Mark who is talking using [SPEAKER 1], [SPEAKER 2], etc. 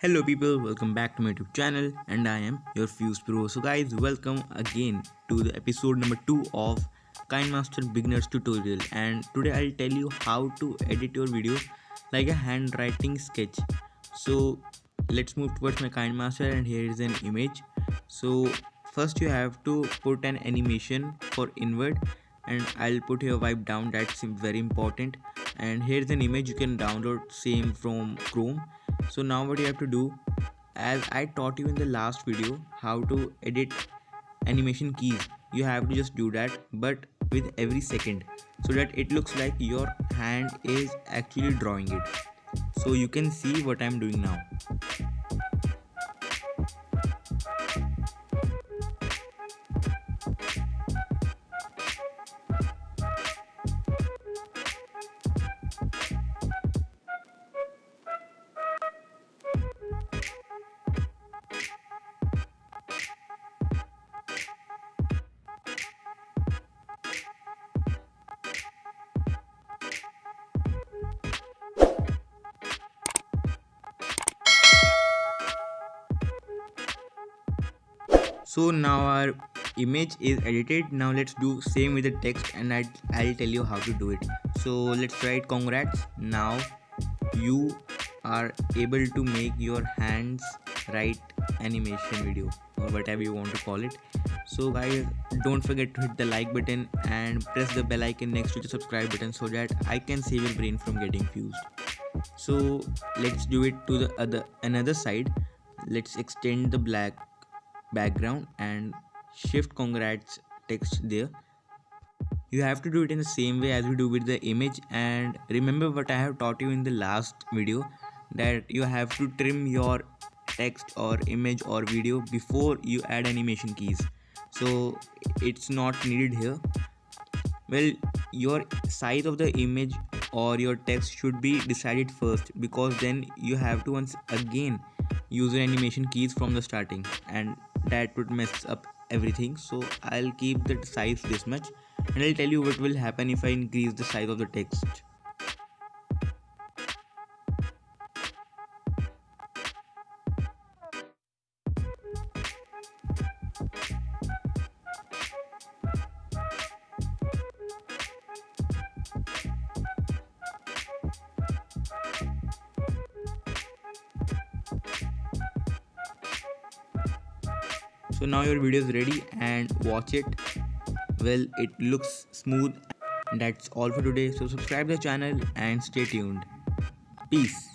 [SPEAKER 1] Hello people, welcome back to my YouTube channel and I am your Fusedbro. So guys, welcome again to the episode number 2 of Kinemaster Beginners tutorial, and today I'll tell you how to edit your video like a handwriting sketch. So let's move towards my Kinemaster, and here is an image. So first you have to put an animation for inward, and I'll put here wipe down, that's very important. And here's an image you can download same from Chrome. So now what you have to do, as I taught you in the last video how to edit animation keys, you have to just do that but with every second, so that it looks like your hand is actually drawing it. So you can see what I'm doing now. So now our image is edited. Now let's do same with the text, and I'll tell you how to do it. So let's write congrats. Now you are able to make your hands write animation video or whatever you want to call it. So guys, don't forget to hit the like button and press the bell icon next to the subscribe button so that I can save your brain from getting fused. So let's do it to the another side. Let's extend the black background and shift congrats text there. You have to do it in the same way as we do with the image, and remember what I have taught you in the last video, that you have to trim your text or image or video before you add animation keys. So it's not needed here. Well, your size of the image or your text should be decided first, because then you have to once again use your animation keys from the starting, and that would mess up everything. So I'll keep the size this much, and I'll tell you what will happen if I increase the size of the text. So now your video is ready, and watch it. Well, it looks smooth. That's all for today. So subscribe the channel and stay tuned. Peace.